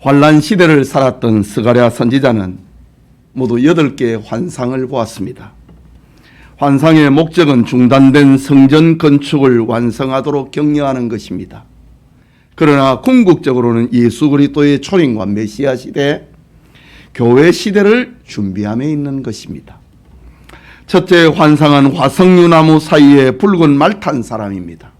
환란 시대를 살았던 스가랴 선지자는 모두 8개의 환상을 보았습니다. 환상의 목적은 중단된 성전 건축을 완성하도록 격려하는 것입니다. 그러나 궁극적으로는 예수 그리스도의 초림과 메시아 시대, 교회 시대를 준비함에 있는 것입니다. 첫째 환상은 화석류나무 사이에 붉은 말 탄 사람입니다.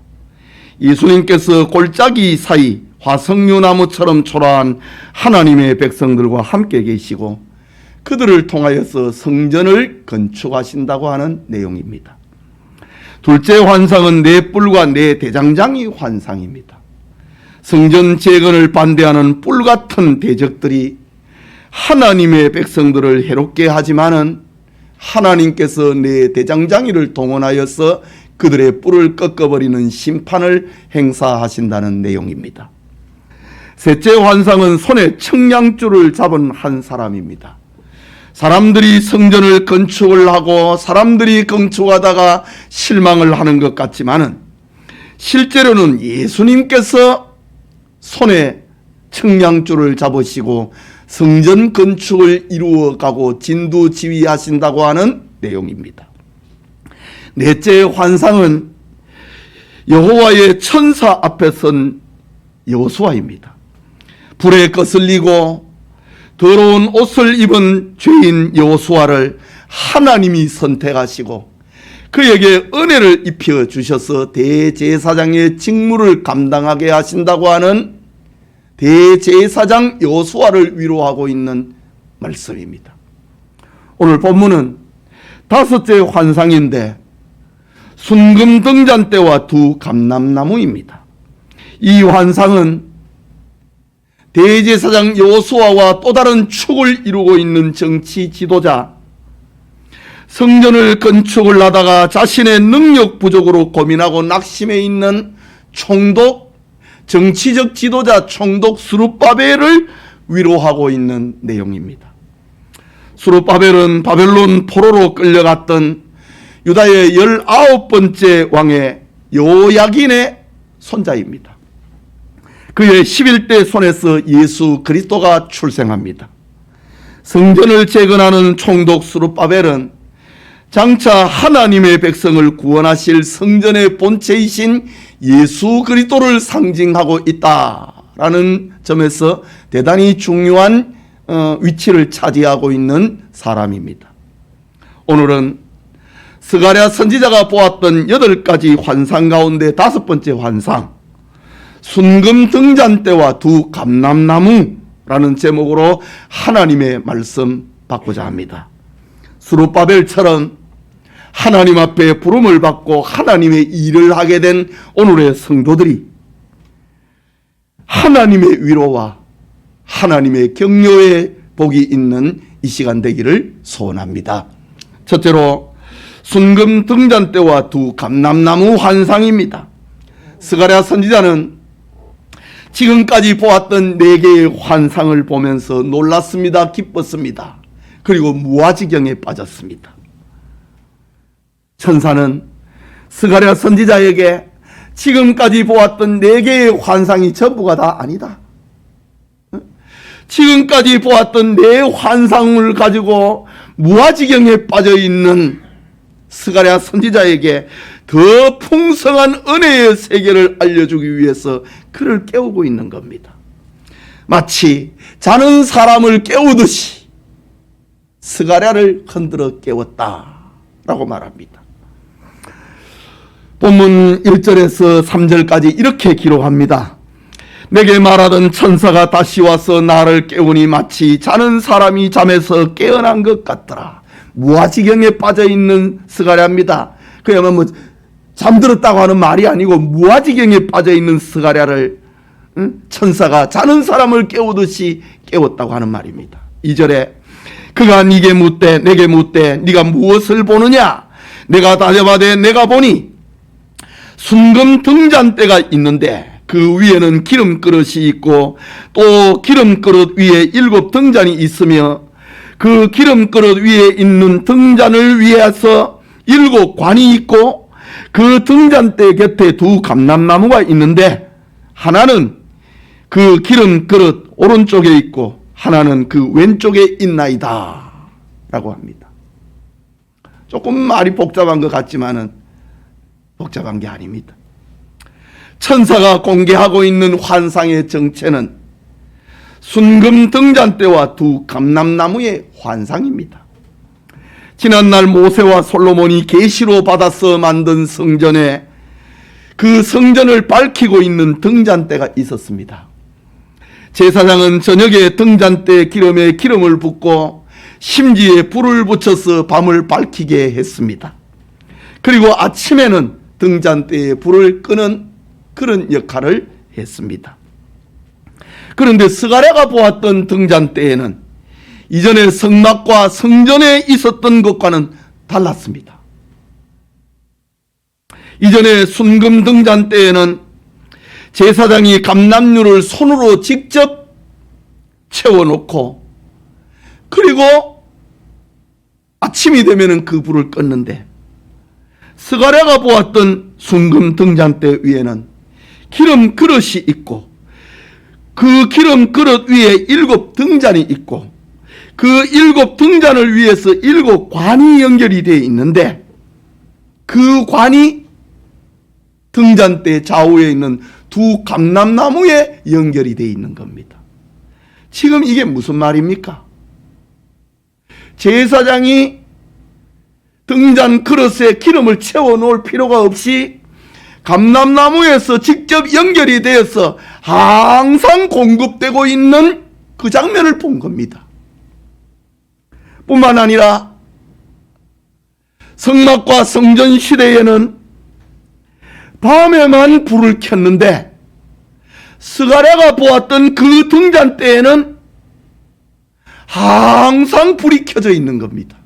예수님께서 골짜기 사이 화석류나무처럼 초라한 하나님의 백성들과 함께 계시고 그들을 통하여서 성전을 건축하신다고 하는 내용입니다. 둘째 환상은 네 뿔과 네 대장장이 환상입니다. 성전 재건을 반대하는 뿔 같은 대적들이 하나님의 백성들을 해롭게 하지만은 하나님께서 네 대장장이를 동원하여서 그들의 뿔을 꺾어버리는 심판을 행사하신다는 내용입니다. 셋째 환상은 손에 청량줄을 잡은 한 사람입니다. 사람들이 성전을 건축을 하고 사람들이 건축하다가 실망을 하는 것 같지만은 실제로는 예수님께서 손에 청량줄을 잡으시고 성전 건축을 이루어가고 진두지휘하신다고 하는 내용입니다. 넷째 환상은 여호와의 천사 앞에 선 여호수아입니다. 불에 거슬리고 더러운 옷을 입은 죄인 여호수아를 하나님이 선택하시고 그에게 은혜를 입혀 주셔서 대제사장의 직무를 감당하게 하신다고 하는 대제사장 여호수아를 위로하고 있는 말씀입니다. 오늘 본문은 다섯째 환상인데 순금 등잔대와 두 감람나무입니다. 이 환상은 대제사장 여호수아와 또 다른 축을 이루고 있는 정치 지도자, 성전을 건축을 하다가 자신의 능력 부족으로 고민하고 낙심해 있는 총독, 정치적 지도자 총독 스룹바벨을 위로하고 있는 내용입니다. 스룹바벨은 바벨론 포로로 끌려갔던 유다의 19번째 왕의 요야긴의 손자입니다. 그의 11대 손에서 예수 그리스도가 출생합니다. 성전을 재건하는 총독 스룹바벨은 장차 하나님의 백성을 구원하실 성전의 본체이신 예수 그리스도를 상징하고 있다라는 점에서 대단히 중요한 위치를 차지하고 있는 사람입니다. 오늘은 스가랴 선지자가 보았던 8가지 환상 가운데 5번째 환상, 순금 등잔대와 두 감람나무라는 제목으로 하나님의 말씀 받고자 합니다. 스룹바벨처럼 하나님 앞에 부름을 받고 하나님의 일을 하게 된 오늘의 성도들이 하나님의 위로와 하나님의 격려의 복이 있는 이 시간 되기를 소원합니다. 첫째로 순금 등잔대와 두 감람나무 환상입니다. 스가랴 선지자는 지금까지 보았던 4개의 환상을 보면서 놀랐습니다. 기뻤습니다. 그리고 무아지경에 빠졌습니다. 천사는 스가랴 선지자에게 지금까지 보았던 4개의 환상이 전부가 다 아니다. 지금까지 보았던 4 환상을 가지고 무아지경에 빠져있는 스가랴 선지자에게 더 풍성한 은혜의 세계를 알려주기 위해서 그를 깨우고 있는 겁니다. 마치 자는 사람을 깨우듯이 스가랴를 흔들어 깨웠다라고 말합니다. 본문 1절에서 3절까지 이렇게 기록합니다. 내게 말하던 천사가 다시 와서 나를 깨우니 마치 자는 사람이 잠에서 깨어난 것 같더라. 무아지경에 빠져있는 스가랴입니다. 그야말로 잠들었다고 하는 말이 아니고 무아지경에 빠져있는 스가랴를 천사가 자는 사람을 깨우듯이 깨웠다고 하는 말입니다. 2절에 그가 네게 묻되 내게 묻되 네가 무엇을 보느냐? 내가 대답하되 내가 보니 순금 등잔대가 있는데 그 위에는 기름 그릇이 있고 또 기름 그릇 위에 7 등잔이 있으며 그 기름 그릇 위에 있는 등잔을 위해서 7 관이 있고 그 등잔대 곁에 두 감람나무가 있는데 하나는 그 기름 그릇 오른쪽에 있고 하나는 그 왼쪽에 있나이다 라고 합니다. 조금 말이 복잡한 것 같지만은 복잡한 게 아닙니다. 천사가 공개하고 있는 환상의 정체는 순금 등잔대와 두 감람나무의 환상입니다. 지난날 모세와 솔로몬이 계시로 받아서 만든 성전에 그 성전을 밝히고 있는 등잔대가 있었습니다. 제사장은 저녁에 등잔대 기름에 기름을 붓고 심지에 불을 붙여서 밤을 밝히게 했습니다. 그리고 아침에는 등잔대에 불을 끄는 그런 역할을 했습니다. 그런데 스가랴가 보았던 등잔대에는 이전에 성막과 성전에 있었던 것과는 달랐습니다. 이전에 순금 등잔대에는 제사장이 감람류를 손으로 직접 채워놓고 그리고 아침이 되면은 그 불을 껐는데, 스가랴가 보았던 순금 등잔대 위에는 기름 그릇이 있고 그 기름 그릇 위에 7 등잔이 있고 그 7 등잔을 위해서 7 관이 연결이 되어 있는데 그 관이 등잔대 좌우에 있는 두 감람나무에 연결이 되어 있는 겁니다. 지금 이게 무슨 말입니까? 제사장이 등잔 그릇에 기름을 채워 놓을 필요가 없이 감람나무에서 직접 연결이 되어서 항상 공급되고 있는 그 장면을 본 겁니다. 뿐만 아니라 성막과 성전 시대에는 밤에만 불을 켰는데 스가랴가 보았던 그 등잔대에는 항상 불이 켜져 있는 겁니다.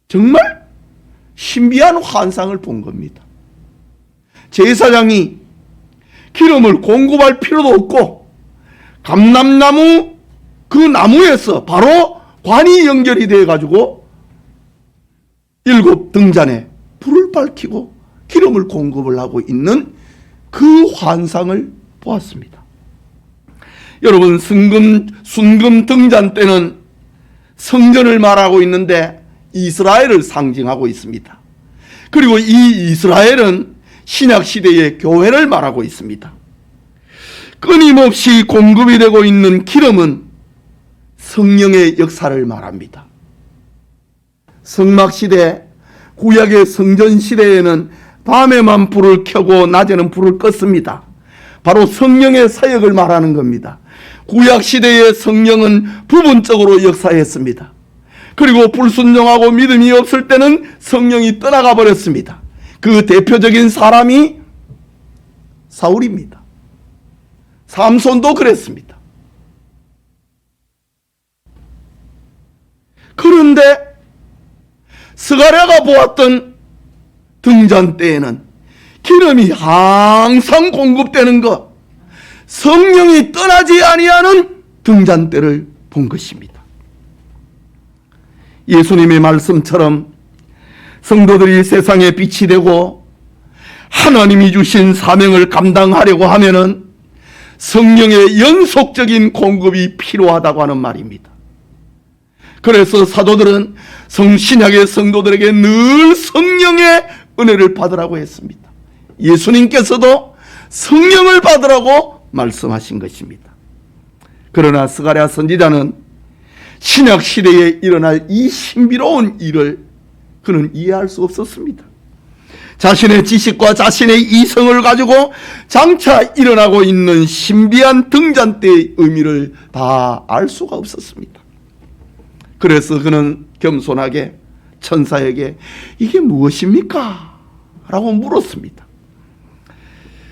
정말 신비한 환상을 본 겁니다. 제사장이 기름을 공급할 필요도 없고 감람나무 그 나무에서 바로 관이 연결이 되어 가지고 7 등잔에 불을 밝히고 기름을 공급을 하고 있는 그 환상을 보았습니다. 여러분, 순금 등잔대는 성전을 말하고 있는데 이스라엘을 상징하고 있습니다. 그리고 이 이스라엘은 신약시대의 교회를 말하고 있습니다. 끊임없이 공급이 되고 있는 기름은 성령의 역사를 말합니다. 성막시대, 구약의 성전시대에는 밤에만 불을 켜고 낮에는 불을 껐습니다. 바로 성령의 사역을 말하는 겁니다. 구약시대의 성령은 부분적으로 역사했습니다. 그리고 불순종하고 믿음이 없을 때는 성령이 떠나가 버렸습니다. 그 대표적인 사람이 사울입니다. 삼손도 그랬습니다. 그런데 스가랴가 보았던 등잔대에는 기름이 항상 공급되는 것, 성령이 떠나지 아니하는 등잔대를 본 것입니다. 예수님의 말씀처럼 성도들이 세상에 빛이 되고 하나님이 주신 사명을 감당하려고 하면은 성령의 연속적인 공급이 필요하다고 하는 말입니다. 그래서 사도들은 신약의 성도들에게 늘 성령의 은혜를 받으라고 했습니다. 예수님께서도 성령을 받으라고 말씀하신 것입니다. 그러나 스가랴 선지자는 신약 시대에 일어날 이 신비로운 일을 그는 이해할 수 없었습니다. 자신의 지식과 자신의 이성을 가지고 장차 일어나고 있는 신비한 등잔대의 의미를 다 알 수가 없었습니다. 그래서 그는 겸손하게 천사에게 이게 무엇입니까? 라고 물었습니다.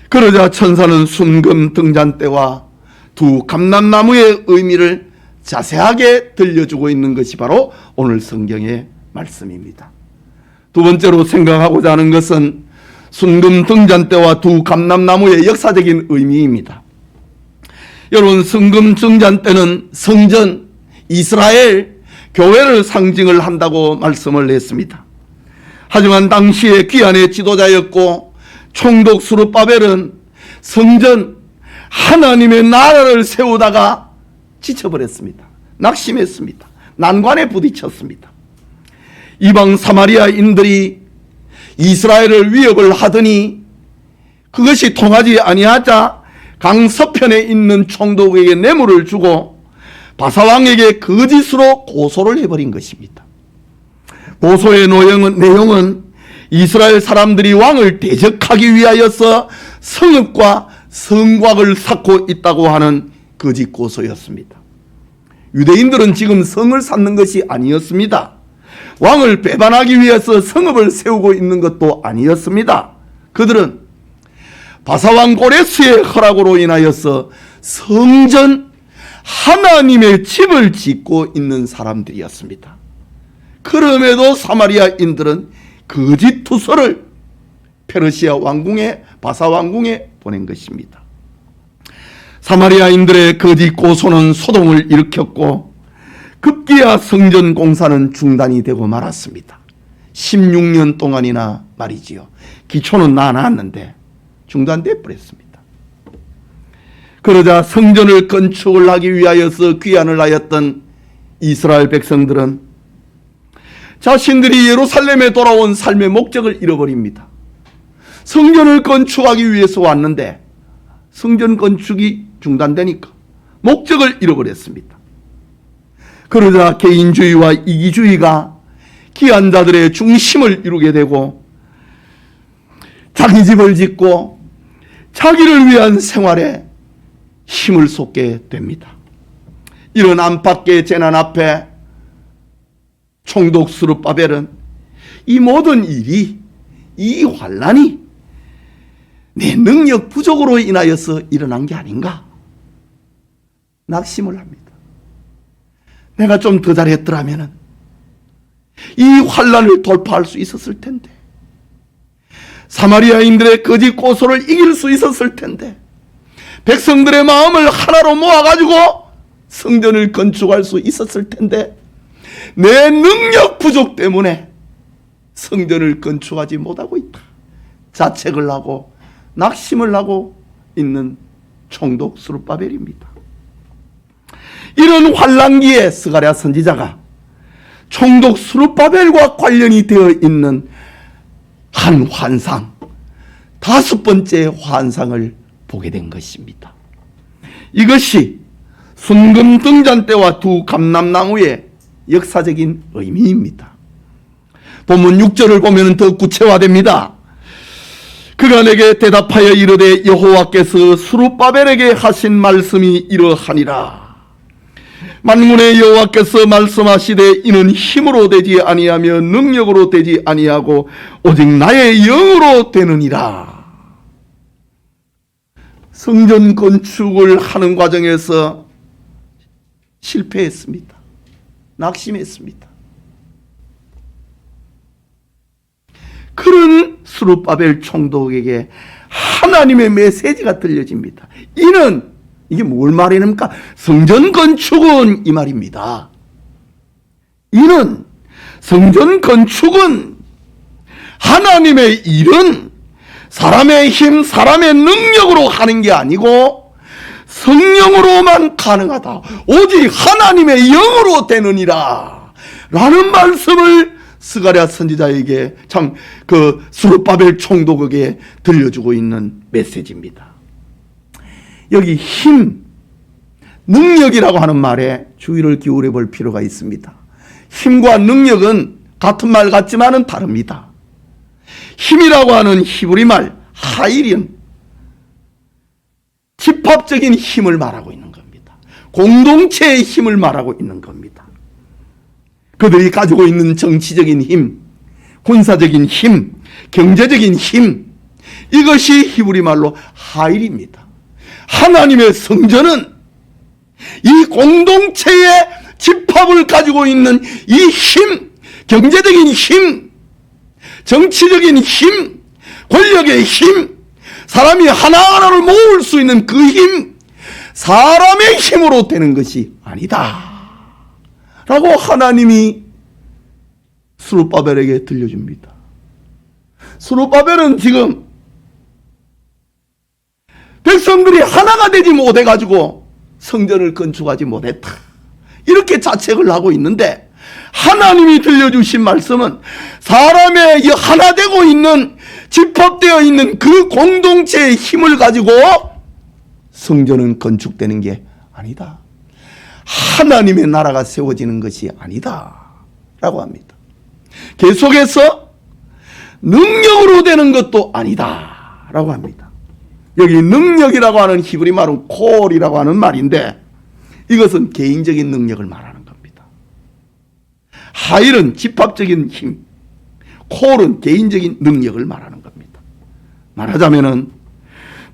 그러자 천사는 순금 등잔대와 두 감람나무의 의미를 자세하게 들려주고 있는 것이 바로 오늘 성경의 말씀입니다. 두 번째로 생각하고자 하는 것은 순금 등잔대와 두 감람나무의 역사적인 의미입니다. 여러분, 순금 등잔대는 성전, 이스라엘, 교회를 상징을 한다고 말씀을 했습니다. 하지만 당시의 귀환의 지도자였고 총독 스룹바벨은 성전, 하나님의 나라를 세우다가 지쳐버렸습니다. 낙심했습니다. 난관에 부딪혔습니다. 이방 사마리아인들이 이스라엘을 위협을 하더니 그것이 통하지 아니하자 강서편에 있는 총독에게 뇌물을 주고 바사왕에게 거짓으로 고소를 해버린 것입니다. 고소의 내용은 이스라엘 사람들이 왕을 대적하기 위하여서 성읍과 성곽을 쌓고 있다고 하는 거짓 고소였습니다. 유대인들은 지금 성을 쌓는 것이 아니었습니다. 왕을 배반하기 위해서 성읍을 세우고 있는 것도 아니었습니다. 그들은 바사왕 고레스의 허락으로 인하여서 성전 하나님의 집을 짓고 있는 사람들이었습니다. 그럼에도 사마리아인들은 거짓 투서를 페르시아 왕궁에 바사왕궁에 보낸 것입니다. 사마리아인들의 거짓 고소는 소동을 일으켰고 급기야 성전 공사는 중단이 되고 말았습니다. 16년 동안이나 말이지요. 기초는 나눴는데 중단돼 버렸습니다. 그러자 성전을 건축을 하기 위하여서 귀환을 하였던 이스라엘 백성들은 자신들이 예루살렘에 돌아온 삶의 목적을 잃어버립니다. 성전을 건축하기 위해서 왔는데 성전 건축이 중단되니까 목적을 잃어버렸습니다. 그러자 개인주의와 이기주의가 기한자들의 중심을 이루게 되고 자기 집을 짓고 자기를 위한 생활에 힘을 쏟게 됩니다. 이런 안팎의 재난 앞에 총독 스룹바벨은 이 모든 일이, 이 환난이 내 능력 부족으로 인하여서 일어난 게 아닌가 낙심을 합니다. 내가 좀 더 잘했더라면 이 환난을 돌파할 수 있었을 텐데, 사마리아인들의 거짓 고소를 이길 수 있었을 텐데, 백성들의 마음을 하나로 모아가지고 성전을 건축할 수 있었을 텐데, 내 능력 부족 때문에 성전을 건축하지 못하고 있다. 자책을 하고 낙심을 하고 있는 총독 스룹바벨입니다. 이런 환난기에 스가랴 선지자가 총독 스룹바벨과 관련이 되어 있는 한 환상, 5번째 환상을 보게 된 것입니다. 이것이 순금 등잔대와 두 감람나무의 역사적인 의미입니다. 본문 6절을 보면 더 구체화됩니다. 그가 내게 대답하여 이르되 여호와께서 스룹바벨에게 하신 말씀이 이러하니라. 만군의 여호와께서 말씀하시되 이는 힘으로 되지 아니하며 능력으로 되지 아니하고 오직 나의 영으로 되느니라. 성전 건축을 하는 과정에서 실패했습니다. 낙심했습니다. 그런 스룹바벨 총독에게 하나님의 메시지가 들려집니다. 이게 뭘 말입니까? 성전 건축은 이 말입니다. 성전 건축은 하나님의 일은 사람의 힘, 사람의 능력으로 하는 게 아니고 성령으로만 가능하다. 오직 하나님의 영으로 되느니라 라는 말씀을 스가랴 선지자에게 스룹바벨 총독에게 들려주고 있는 메시지입니다. 여기 힘, 능력이라고 하는 말에 주의를 기울여 볼 필요가 있습니다. 힘과 능력은 같은 말 같지만은 다릅니다. 힘이라고 하는 히브리 말 하일은 집합적인 힘을 말하고 있는 겁니다. 공동체의 힘을 말하고 있는 겁니다. 그들이 가지고 있는 정치적인 힘, 군사적인 힘, 경제적인 힘, 이것이 히브리 말로 하일입니다. 하나님의 성전은 이 공동체의 집합을 가지고 있는 이 힘, 경제적인 힘, 정치적인 힘, 권력의 힘, 사람이 하나하나를 모을 수 있는 그 힘, 사람의 힘으로 되는 것이 아니다 라고 하나님이 스룹바벨에게 들려줍니다. 스룹바벨은 지금 백성들이 하나가 되지 못해가지고 성전을 건축하지 못했다. 이렇게 자책을 하고 있는데 하나님이 들려주신 말씀은 사람의 하나 되고 있는 집합되어 있는 그 공동체의 힘을 가지고 성전은 건축되는 게 아니다. 하나님의 나라가 세워지는 것이 아니다 라고 합니다. 계속해서 능력으로 되는 것도 아니다 라고 합니다. 여기 능력이라고 하는 히브리 말은 콜이라고 하는 말인데 이것은 개인적인 능력을 말하는 겁니다. 하일은 집합적인 힘, 콜은 개인적인 능력을 말하는 겁니다. 말하자면은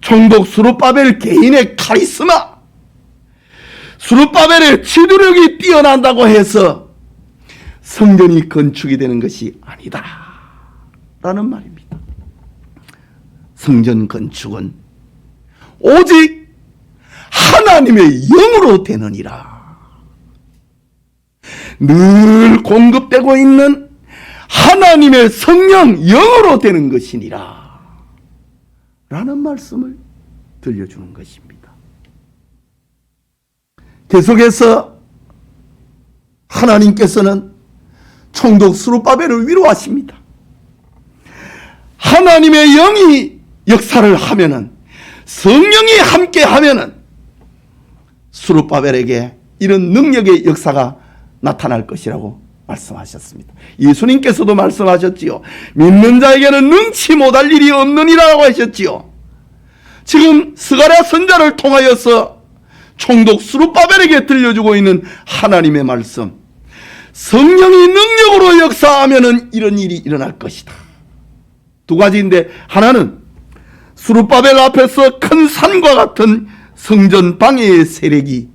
총독 스룹바벨 개인의 카리스마, 스룹바벨의 지도력이 뛰어난다고 해서 성전이 건축이 되는 것이 아니다 라는 말입니다. 성전 건축은 오직 하나님의 영으로 되느니라. 늘 공급되고 있는 하나님의 성령 영으로 되는 것이니라 라는 말씀을 들려주는 것입니다. 계속해서 하나님께서는 총독 스룹바벨을 위로하십니다. 하나님의 영이 역사를 하면은, 성령이 함께 하면은 스룹바벨에게 이런 능력의 역사가 나타날 것이라고 말씀하셨습니다. 예수님께서도 말씀하셨지요. 믿는 자에게는 능치 못할 일이 없느니라고 하셨지요. 지금 스가랴 선자를 통하여서 총독 스룹바벨에게 들려주고 있는 하나님의 말씀, 성령이 능력으로 역사하면은 이런 일이 일어날 것이다. 두 가지인데, 하나는 스룹바벨 앞에서 큰 산과 같은 성전 방해의 세력이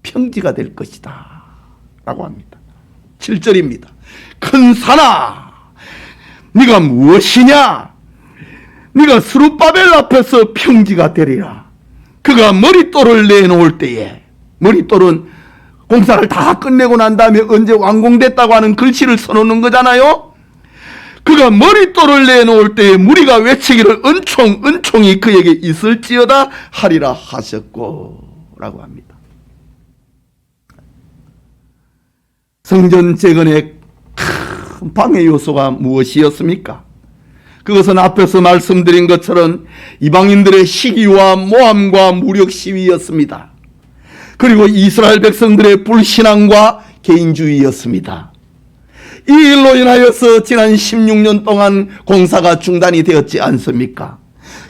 평지가 될 것이다 라고 합니다. 7절입니다. 큰 산아, 네가 무엇이냐? 네가 스룹바벨 앞에서 평지가 되리라. 그가 머릿돌을 내놓을 때에, 머릿돌은 공사를 다 끝내고 난 다음에 언제 완공됐다고 하는 글씨를 써놓는 거잖아요. 그가 머릿돌을 내놓을 때에 무리가 외치기를 은총 은총이 그에게 있을지어다 하리라 하셨고 라고 합니다. 성전 재건의 큰 방해 요소가 무엇이었습니까? 그것은 앞에서 말씀드린 것처럼 이방인들의 시기와 모함과 무력 시위였습니다. 그리고 이스라엘 백성들의 불신앙과 개인주의였습니다. 이 일로 인하여서 지난 16년 동안 공사가 중단이 되었지 않습니까?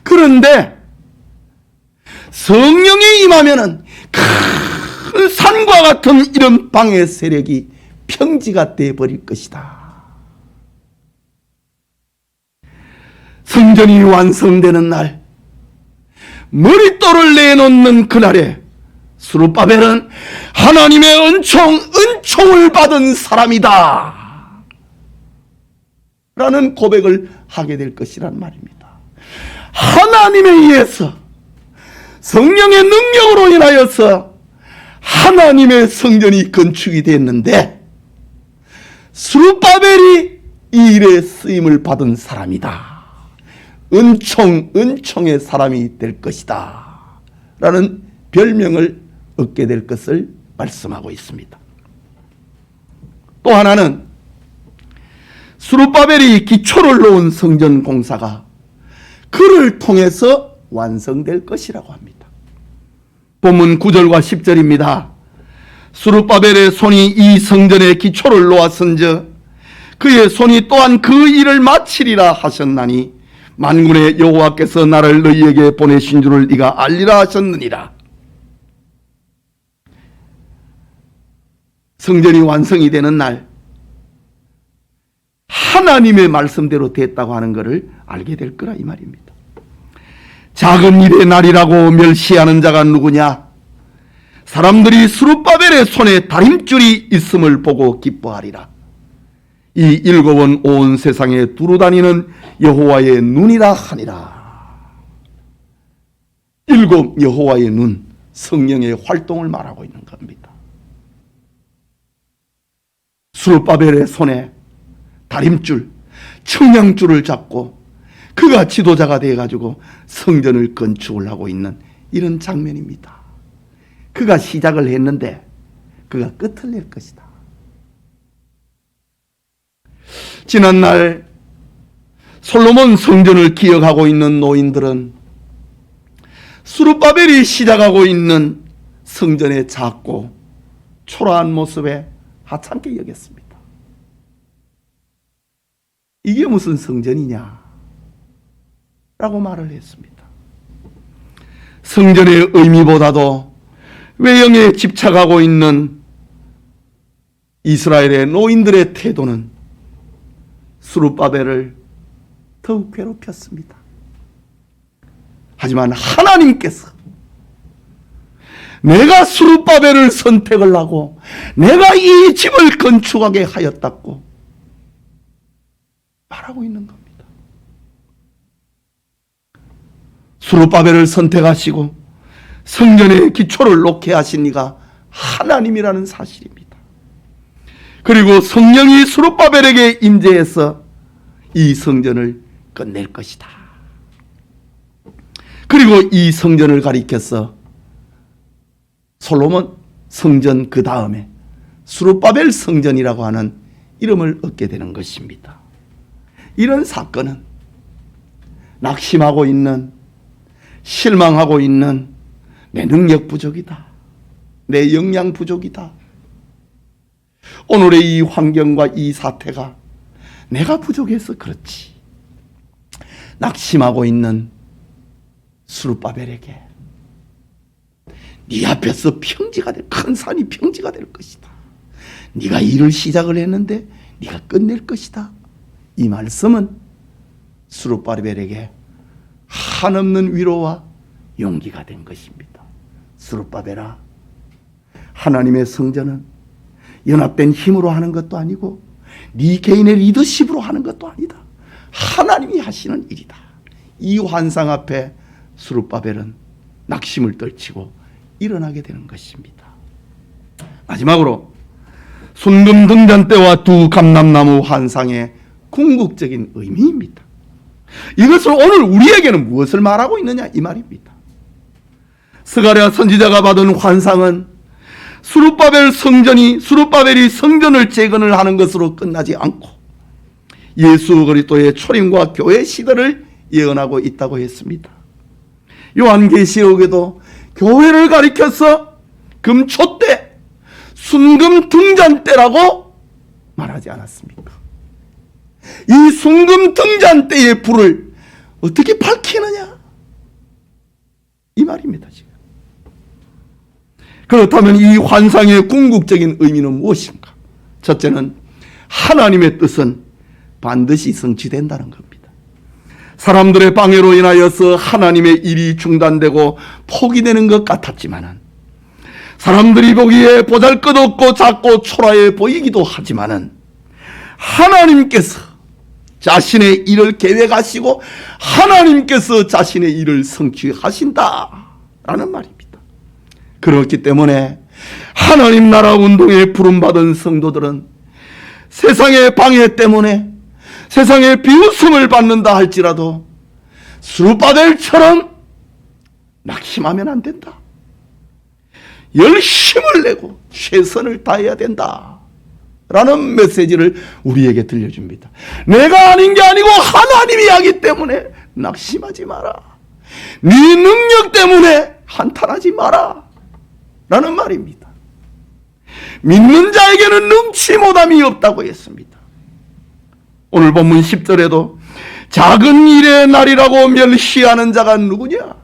그런데 성령이 임하면은 큰 산과 같은 이런 방해 세력이 평지가 되어버릴 것이다. 성전이 완성되는 날, 머릿돌을 내놓는 그날에 스룹바벨은 하나님의 은총을 받은 사람이다 라는 고백을 하게 될 것이란 말입니다. 하나님에 의해서, 성령의 능력으로 인하여서 하나님의 성전이 건축이 됐는데 스룹바벨이 이 일에 쓰임을 받은 사람이다. 은총의 사람이 될 것이다 라는 별명을 얻게 될 것을 말씀하고 있습니다. 또 하나는 스룹바벨이 기초를 놓은 성전 공사가 그를 통해서 완성될 것이라고 합니다. 본문 9절과 10절입니다. 스룹바벨의 손이 이 성전의 기초를 놓았은즉 그의 손이 또한 그 일을 마치리라 하셨나니 만군의 여호와께서 나를 너희에게 보내신 줄을 네가 알리라 하셨느니라. 성전이 완성이 되는 날 하나님의 말씀대로 됐다고 하는 것을 알게 될 거라 이 말입니다. 작은 일의 날이라고 멸시하는 자가 누구냐? 사람들이 스룹바벨의 손에 다림줄이 있음을 보고 기뻐하리라. 이 일곱은 온 세상에 두루다니는 여호와의 눈이라 하니라. 일곱 여호와의 눈, 성령의 활동을 말하고 있는 겁니다. 스룹바벨의 손에 다림줄, 청량줄을 잡고 그가 지도자가 되어가지고 성전을 건축을 하고 있는 이런 장면입니다. 그가 시작을 했는데 그가 끝을 낼 것이다. 지난날 솔로몬 성전을 기억하고 있는 노인들은 스룹바벨이 시작하고 있는 성전의 작고 초라한 모습에 하찮게 여겼습니다. 이게 무슨 성전이냐 라고 말을 했습니다. 성전의 의미보다도 외형에 집착하고 있는 이스라엘의 노인들의 태도는 스룹바벨을 더욱 괴롭혔습니다. 하지만 하나님께서 내가 스룹바벨을 선택을 하고 내가 이 집을 건축하게 하였다고 말하고 있는 겁니다. 스룹바벨을 선택하시고 성전의 기초를 놓게 하신 이가 하나님이라는 사실입니다. 그리고 성령이 스룹바벨에게 임재해서 이 성전을 끝낼 것이다. 그리고 이 성전을 가리켜서 솔로몬 성전 그 다음에 스룹바벨 성전이라고 하는 이름을 얻게 되는 것입니다. 이런 사건은 낙심하고 있는, 실망하고 있는 내 능력 부족이다, 내 역량 부족이다, 오늘의 이 환경과 이 사태가 내가 부족해서 그렇지, 낙심하고 있는 스룹바벨에게 네 앞에서 평지가 큰 산이 평지가 될 것이다. 네가 일을 시작을 했는데 네가 끝낼 것이다. 이 말씀은 스룹바벨에게 한없는 위로와 용기가 된 것입니다. 스룹바벨아, 하나님의 성전은 연합된 힘으로 하는 것도 아니고 네 개인의 리더십으로 하는 것도 아니다. 하나님이 하시는 일이다. 이 환상 앞에 스룹바벨은 낙심을 떨치고 일어나게 되는 것입니다. 마지막으로 순금 등잔대와 두 감람나무 환상의 궁극적인 의미입니다. 이것을 오늘 우리에게는 무엇을 말하고 있느냐 이 말입니다. 스가랴 선지자가 받은 환상은 스룹바벨이 성전을 재건을 하는 것으로 끝나지 않고 예수 그리스도의 초림과 교회 시대를 예언하고 있다고 했습니다. 요한계시록에도 교회를 가리켜서 금초대, 순금 등잔대라고 말하지 않았습니까? 이 순금 등잔대의 불을 어떻게 밝히느냐 이 말입니다. 지금 그렇다면 이 환상의 궁극적인 의미는 무엇인가? 첫째는 하나님의 뜻은 반드시 성취된다는 겁니다. 사람들의 방해로 인하여서 하나님의 일이 중단되고 포기되는 것 같았지만은, 사람들이 보기에 보잘것없고 작고 초라해 보이기도 하지만은 하나님께서 자신의 일을 계획하시고 하나님께서 자신의 일을 성취하신다라는 말입니다. 그렇기 때문에 하나님 나라 운동에 부름받은 성도들은 세상의 방해 때문에 세상의 비웃음을 받는다 할지라도 스룹바벨처럼 낙심하면 안 된다. 열심을 내고 최선을 다해야 된다 라는 메시지를 우리에게 들려줍니다. 내가 아닌 게 아니고 하나님이 하기 때문에 낙심하지 마라. 네 능력 때문에 한탄하지 마라 라는 말입니다. 믿는 자에게는 능치 못함이 없다고 했습니다. 오늘 본문 10절에도 작은 일의 날이라고 멸시하는 자가 누구냐?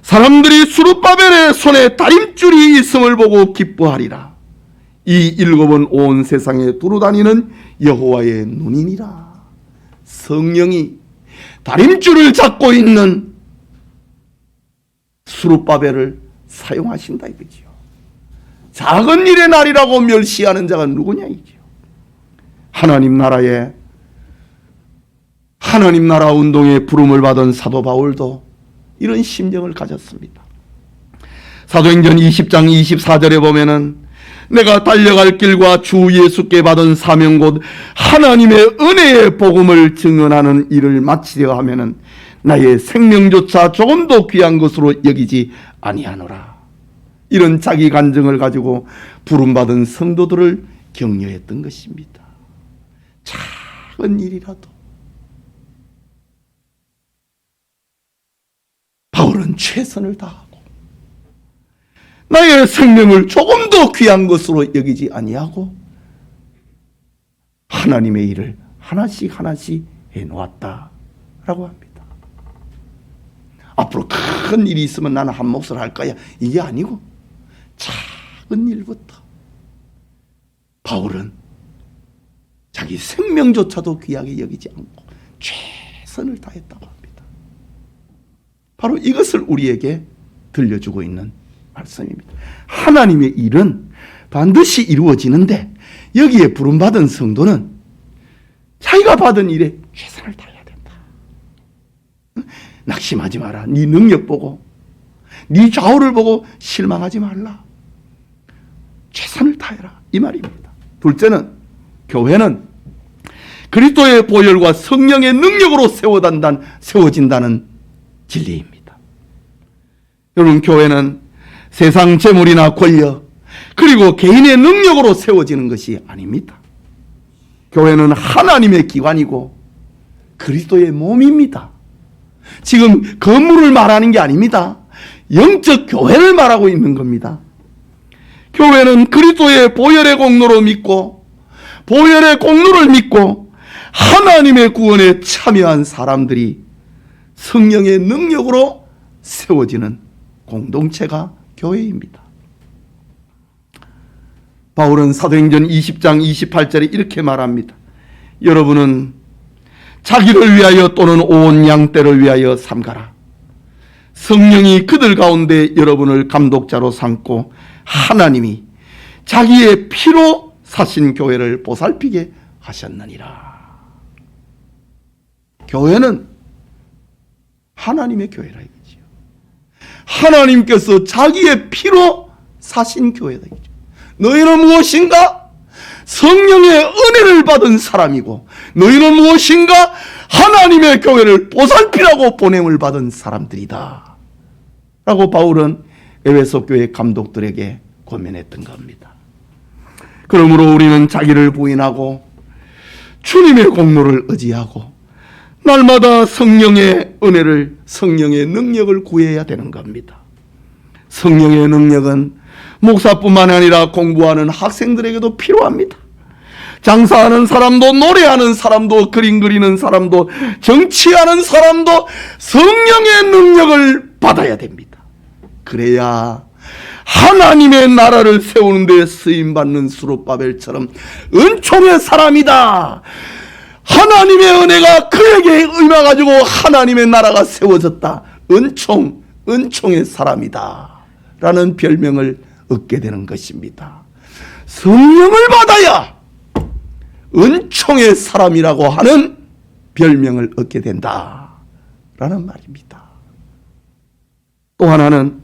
사람들이 스룹바벨의 손에 다림줄이 있음을 보고 기뻐하리라. 이 일곱은 온 세상에 두루다니는 여호와의 눈이니라. 성령이 다림줄을 잡고 있는 스룹바벨을 사용하신다 이거지요. 작은 일의 날이라고 멸시하는 자가 누구냐 이죠. 하나님 나라 운동에 부름을 받은 사도 바울도 이런 심정을 가졌습니다. 사도행전 20장 24절에 보면은 내가 달려갈 길과 주 예수께 받은 사명 곧 하나님의 은혜의 복음을 증언하는 일을 마치려 하면은 나의 생명조차 조금도 귀한 것으로 여기지 아니하노라. 이런 자기 간증을 가지고 부름받은 성도들을 격려했던 것입니다. 작은 일이라도 바울은 최선을 다하고 나의 생명을 조금도 귀한 것으로 여기지 아니하고 하나님의 일을 하나씩 해놓았다라고 합니다. 앞으로 큰 일이 있으면 나는 한 몫을 할 거야, 이게 아니고 작은 일부터 바울은 자기 생명조차도 귀하게 여기지 않고 최선을 다했다고 합니다. 바로 이것을 우리에게 들려주고 있는 말씀입니다. 하나님의 일은 반드시 이루어지는데 여기에 부름받은 성도는 자기가 받은 일에 최선을 다해야 된다. 낙심하지 마라. 네 능력 보고 네 좌우를 보고 실망하지 말라. 최선을 다해라, 이 말입니다. 둘째는 교회는 그리스도의 보혈과 성령의 능력으로 세워진다는 진리입니다. 여러분, 교회는 세상 재물이나 권력 그리고 개인의 능력으로 세워지는 것이 아닙니다. 교회는 하나님의 기관이고 그리스도의 몸입니다. 지금 건물을 말하는 게 아닙니다. 영적 교회를 말하고 있는 겁니다. 교회는 그리스도의 보혈의 공로로 믿고 보혈의 공로를 믿고 하나님의 구원에 참여한 사람들이 성령의 능력으로 세워지는 공동체가 교회입니다. 바울은 사도행전 20장 28절에 이렇게 말합니다. 여러분은 자기를 위하여 또는 온 양떼를 위하여 삼가라. 성령이 그들 가운데 여러분을 감독자로 삼고 하나님이 자기의 피로 사신 교회를 보살피게 하셨느니라. 교회는 하나님의 교회라 이거지요. 하나님께서 자기의 피로 사신 교회다 이거죠. 너희는 무엇인가? 성령의 은혜를 받은 사람이고 너희는 무엇인가? 하나님의 교회를 보살피라고 보냄을 받은 사람들이다 라고 바울은 에베소 교회 감독들에게 권면했던 겁니다. 그러므로 우리는 자기를 부인하고 주님의 공로를 의지하고 날마다 성령의 은혜를, 성령의 능력을 구해야 되는 겁니다. 성령의 능력은 목사뿐만 아니라 공부하는 학생들에게도 필요합니다. 장사하는 사람도, 노래하는 사람도, 그림 그리는 사람도, 정치하는 사람도 성령의 능력을 받아야 됩니다. 그래야 하나님의 나라를 세우는 데 쓰임받는 수룹바벨처럼 은총의 사람이다, 하나님의 은혜가 그에게 임해가지고 하나님의 나라가 세워졌다, 은총의 사람이다 라는 별명을 얻게 되는 것입니다. 성령을 받아야 은총의 사람이라고 하는 별명을 얻게 된다라는 말입니다. 또 하나는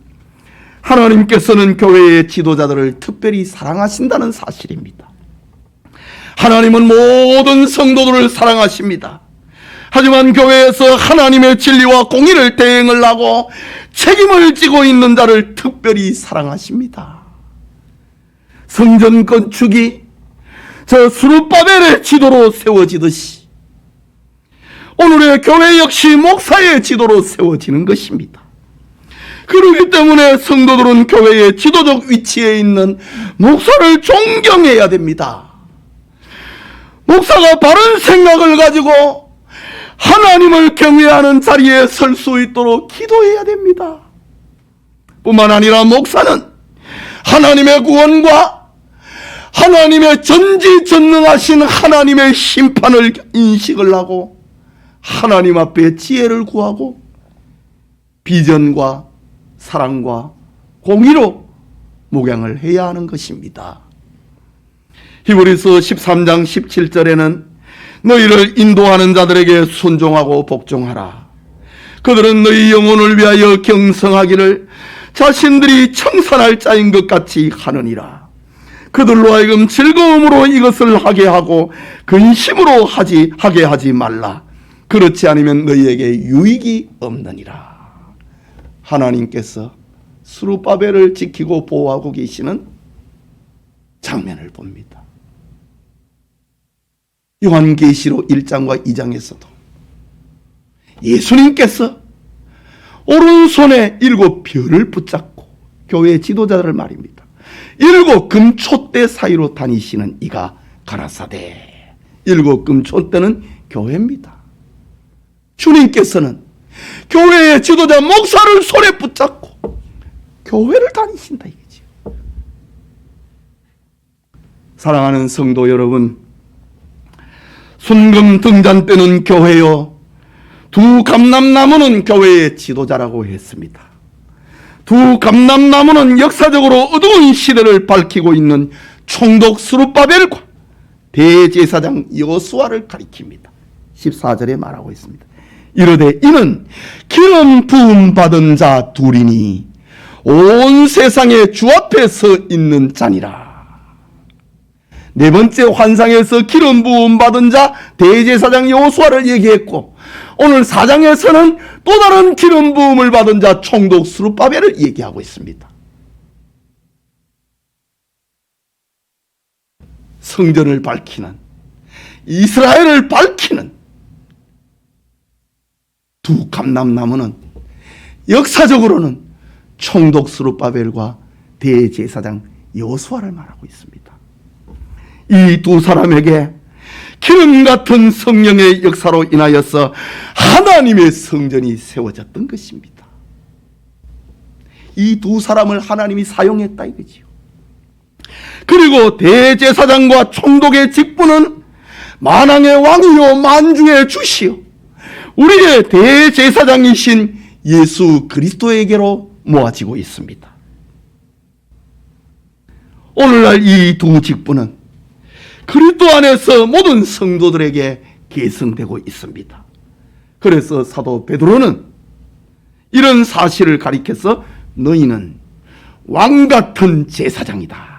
하나님께서는 교회의 지도자들을 특별히 사랑하신다는 사실입니다. 하나님은 모든 성도들을 사랑하십니다. 하지만 교회에서 하나님의 진리와 공의를 대행을 하고 책임을 지고 있는 자를 특별히 사랑하십니다. 성전 건축이 저 수룹바벨의 지도로 세워지듯이 오늘의 교회 역시 목사의 지도로 세워지는 것입니다. 그렇기 때문에 성도들은 교회의 지도적 위치에 있는 목사를 존경해야 됩니다. 목사가 바른 생각을 가지고 하나님을 경외하는 자리에 설 수 있도록 기도해야 됩니다. 뿐만 아니라 목사는 하나님의 구원과 하나님의 전지전능하신 하나님의 심판을 인식을 하고 하나님 앞에 지혜를 구하고 비전과 사랑과 공의로 목양을 해야 하는 것입니다. 히브리서 13장 17절에는 너희를 인도하는 자들에게 순종하고 복종하라. 그들은 너희 영혼을 위하여 경성하기를 자신들이 청산할 자인 것 같이 하느니라. 그들로 하여금 즐거움으로 이것을 하게 하고 근심으로 하게 하지 말라. 그렇지 않으면 너희에게 유익이 없느니라. 하나님께서 스룹바벨을 지키고 보호하고 계시는 장면을 봅니다. 요한계시록 1장과 2장에서도 예수님께서 오른손에 7 별을 붙잡고 교회 지도자를 말입니다. 7 금촛대 사이로 다니시는 이가 가라사대. 7 금촛대는 교회입니다. 주님께서는 교회의 지도자 목사를 손에 붙잡고 교회를 다니신다 이거지. 사랑하는 성도 여러분, 순금 등잔 때는 교회요, 두 감람나무는 교회의 지도자라고 했습니다. 두 감람나무는 역사적으로 어두운 시대를 밝히고 있는 총독 스룹바벨과 대제사장 여호수아를 가리킵니다. 14절에 말하고 있습니다. 이르되 이는 기름 부음 받은 자 둘이니 온 세상의 주 앞에 서 있는 자니라. 네 번째 환상에서 기름 부음 받은 자 대제사장 여호수아를 얘기했고, 오늘 4장에서는 또 다른 기름 부음을 받은 자 총독 스룹바벨을 얘기하고 있습니다. 성전을 밝히는, 이스라엘을 밝히는 두 감람나무는 역사적으로는 총독 스룹바벨과 대제사장 여호수아를 말하고 있습니다. 이 두 사람에게 기름 같은 성령의 역사로 인하여서 하나님의 성전이 세워졌던 것입니다. 이 두 사람을 하나님이 사용했다 이거지요. 그리고 대제사장과 총독의 직분은 만왕의 왕이요 만주의 주시요 우리의 대제사장이신 예수 그리스도에게로 모아지고 있습니다. 오늘날 이 두 직분은 그리스도 안에서 모든 성도들에게 계승되고 있습니다. 그래서 사도 베드로는 이런 사실을 가리켜서 너희는 왕같은 제사장이다.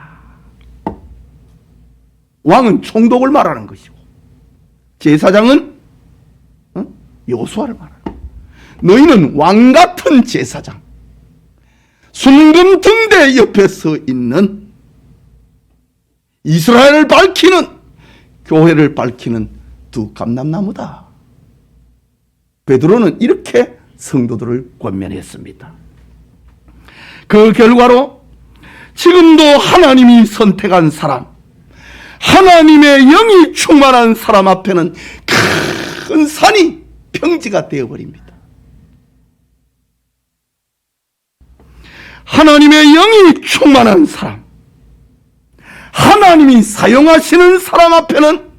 왕은 총독을 말하는 것이고 제사장은 여호수아를 말하는 거예요. 너희는 왕같은 제사장, 순금 등대 옆에 서 있는 이스라엘을 밝히는, 교회를 밝히는 두 감람나무다. 베드로는 이렇게 성도들을 권면했습니다. 그 결과로 지금도 하나님이 선택한 사람, 하나님의 영이 충만한 사람 앞에는 큰 산이 평지가 되어버립니다. 하나님의 영이 충만한 사람, 하나님이 사용하시는 사람 앞에는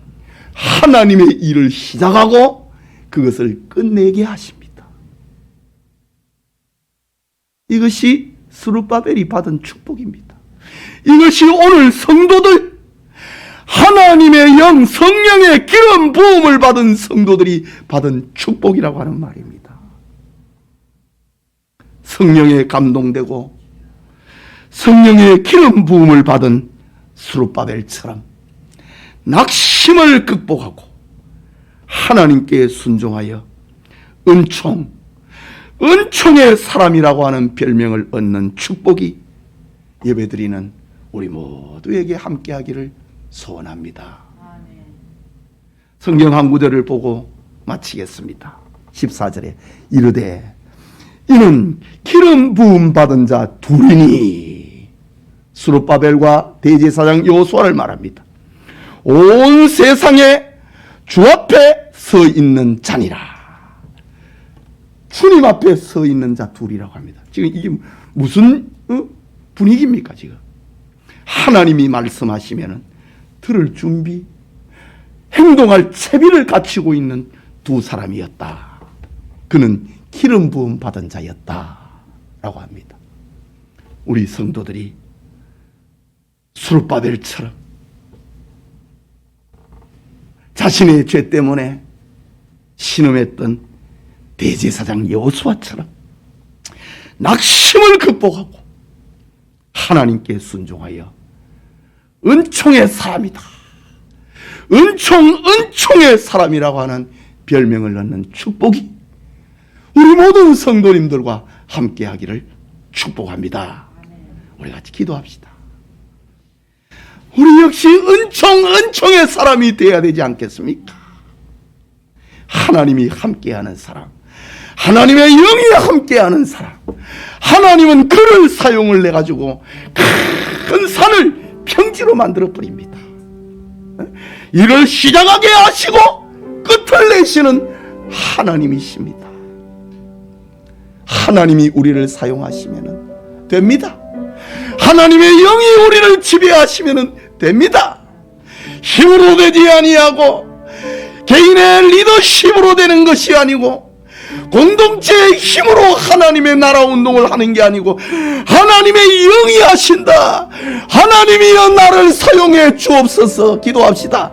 하나님의 일을 시작하고 그것을 끝내게 하십니다. 이것이 스룹바벨이 받은 축복입니다. 이것이 오늘 성도들, 하나님의 영, 성령의 기름 부음을 받은 성도들이 받은 축복이라고 하는 말입니다. 성령에 감동되고 성령의 기름 부음을 받은 스룹바벨처럼 낙심을 극복하고 하나님께 순종하여 은총의 사람이라고 하는 별명을 얻는 축복이 예배드리는 우리 모두에게 함께하기를 소원합니다. 성경 한 구절을 보고 마치겠습니다. 14절에 이르되 이는 기름 부음 받은 자 둘이니, 스룹바벨과 대제사장 여호수아를 말합니다. 온 세상에 주 앞에 서 있는 자니라. 주님 앞에 서 있는 자 둘이라고 합니다. 지금 이게 무슨 분위기입니까? 지금 하나님이 말씀하시면은 들을 준비, 행동할 채비를 갖추고 있는 두 사람이었다. 그는 기름 부음 받은 자였다라고 합니다. 우리 성도들이 스룹바벨처럼 자신의 죄 때문에 신음했던 대제사장 여호수아처럼 낙심을 극복하고 하나님께 순종하여 은총의 사람이다. 은총의 사람이라고 하는 별명을 얻는 축복이 우리 모든 성도님들과 함께 하기를 축복합니다. 우리 같이 기도합시다. 우리 역시 은총의 사람이 되어야 되지 않겠습니까? 하나님이 함께하는 사람, 하나님의 영이 함께하는 사람, 하나님은 그를 사용을 해가지고 큰 산을 평지로 만들어 버립니다. 이를 시작하게 하시고 끝을 내시는 하나님이십니다. 하나님이 우리를 사용하시면 됩니다. 하나님의 영이 우리를 지배하시면 됩니다. 힘으로 되지 아니하고 개인의 리더십으로 되는 것이 아니고 공동체의 힘으로 하나님의 나라 운동을 하는 게 아니고 하나님의 영이 하신다. 하나님이여 나를 사용해 주옵소서. 기도합시다.